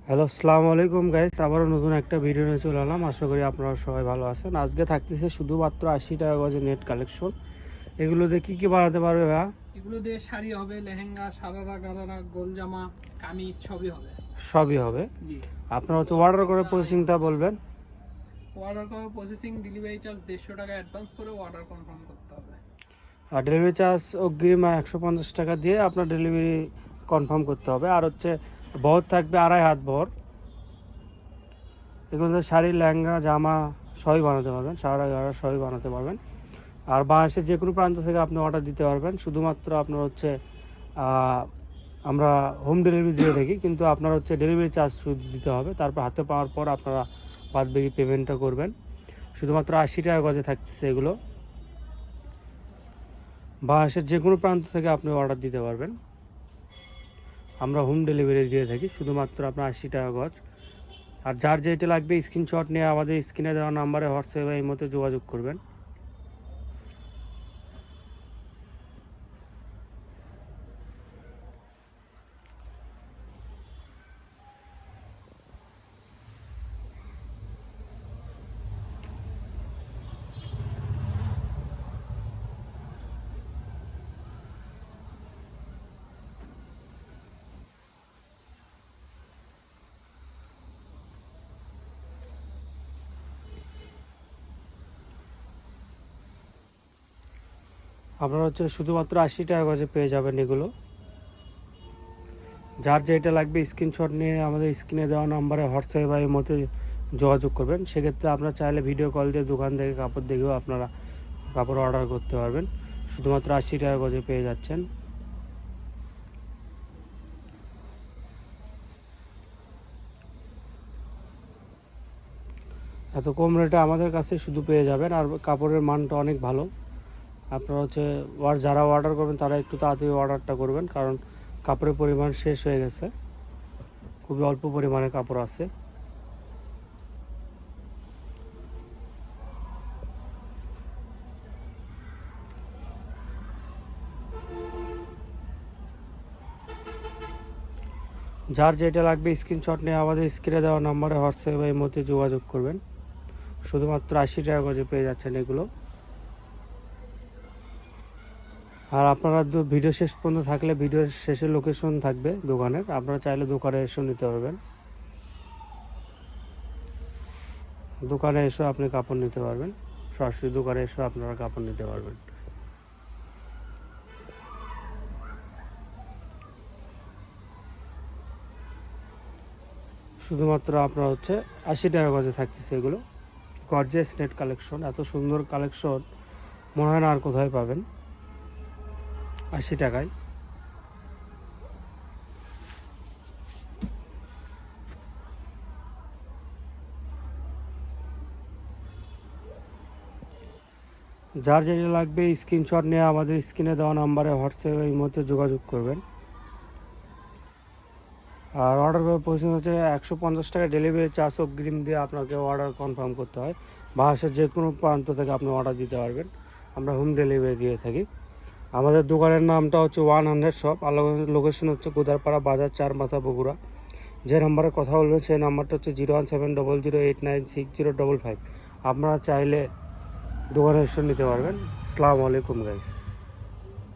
Hello, আসসালামু আলাইকুম guys. আবারও নতুন একটা ভিডিও নিয়ে চলে এলাম। আশা করি আপনারা সবাই ভালো আছেন। আজকে থাকতেছে শুধুমাত্র 80 টাকা গজের নেট কালেকশন। এগুলো দিয়ে কী কী বানাতে পারবে ভাইয়া? এগুলো দিয়ে শাড়ি হবে, লেহেঙ্গা, সারারা, গারারা, গোল জামা, কামিজ সবই হবে। সবই হবে। জি। আপনারা অর্ডার করে প্রসেসিংটা বলবেন। অর্ডার করার প্রসেসিং ডেলিভারি চার্জ 150 টাকা অ্যাডভান্স করে অর্ডার কনফার্ম করতে হবে। আর ডেলিভারি চার্জ অগ্রিম 150 টাকা দিয়ে আপনার ডেলিভারি কনফার্ম করতে হবে। আর বহর থাকবে 2.5 হাত বহর। এগুলো শাড়ি, লেহেঙ্গা, জামা সবই বানাতে পারবেন, সারা গাড়া সবই বানাতে পারবেন। আর বাংলাদেশের যে কোনো প্রান্ত থেকে আপনি অর্ডার দিতে পারবেন। শুধুমাত্র আপনার আমরা হোম ডেলিভারি দিয়ে থাকি, কিন্তু আপনার ডেলিভারি চার্জ শুধু দিতে হবে। তারপর হাতে পাওয়ার পর আপনারা বাদবাকি পেমেন্টটা করবেন। শুধুমাত্র 80 টাকা গজে থাকতেছে এগুলো। বাংলাদেশের যে কোনো প্রান্ত থেকে আপনি অর্ডার দিতে পারবেন। আমরা হোম ডেলিভারি দিয়ে থাকি, শুধুমাত্র আপনার 80 টাকা গজ। আর যার যেটা লাগবে স্ক্রিনশট নিয়ে আমাদের স্ক্রিনে দেওয়া নাম্বারে হোয়াটসঅ্যাপে এই মতো যোগাযোগ করবেন। আপনারা শুধুমাত্র 80 টাকা গজে পেয়ে যাবেন এগুলো। যার যেটা লাগবে স্ক্রিনশট নিয়ে আমাদের স্ক্রিনে দেওয়া নাম্বারে হোয়াটসঅ্যাপ বা এই মতো যোগাযোগ করবেন। সেক্ষেত্রে আপনারা চাইলে ভিডিও কল দিয়ে দোকান থেকে কাপড় দেখেও আপনারা কাপড় অর্ডার করতে পারবেন। শুধুমাত্র 80 টাকা গজে পেয়ে যাচ্ছেন। এত কম রেটে আমাদের কাছে শুধু পেয়ে যাবেন। আর কাপড়ের মানটা অনেক ভালো। আপনারা যারা অর্ডার করবেন তারা একটু তাড়াতাড়ি অর্ডারটা করবেন, কারণ কাপড়ের পরিমাণ শেষ হয়ে গেছে। খুবই অল্প পরিমাণে কাপড় আছে। যার যেটা লাগবে স্ক্রিনশট নিয়ে আমাদের স্ক্রিনে দেওয়া নাম্বারে হোয়াটসঅ্যাপে এই মধ্যে যোগাযোগ করবেন। শুধুমাত্র 80 টাকা গজে পেয়ে যাচ্ছেন এগুলো। আর আপনারা ভিডিও শেষ পর্যন্ত থাকলে ভিডিওর শেষে লোকেশন থাকবে দোকানের, আপনারা চাইলে দোকানে এসেও নিতে পারবেন। দোকানে এসেও আপনি কাপড় নিতে পারবেন। সরাসরি দোকানে এসেও আপনারা কাপড় নিতে পারবেন। শুধুমাত্র আপনার 80 টাকা গজে থাকতেছে এগুলো। গর্জিয়াস নেট কালেকশন, এত সুন্দর কালেকশন মনে হয় না আর কোথায় পাবেন 80 টাকায়। যার যেটা লাগবে স্ক্রিনশট নিয়ে আমাদের স্ক্রিনে দেওয়া নাম্বারে হোয়াটসঅ্যাপে এই মধ্যে যোগাযোগ করবেন। আর অর্ডার করে পৌঁছানো 150 টাকা ডেলিভারি চার্জ অগ্রিম দিয়ে আপনাকে অর্ডার কনফার্ম করতে হয়। বাংলাদেশের যে কোনো প্রান্ত থেকে আপনি অর্ডার দিতে পারবেন। আমরা হোম ডেলিভারি দিয়ে থাকি। আমাদের দোকানের নামটা 100 শপ। আর লোকেশন গোদারপাড়া বাজার, 4 মাথা, বগুড়া। যে নাম্বারে কথা বলবেন সেই নাম্বারটা 01700089605। আপনারা চাইলে দোকানে এসে নিতে পারবেন। আসসালামু আলাইকুম গাইস।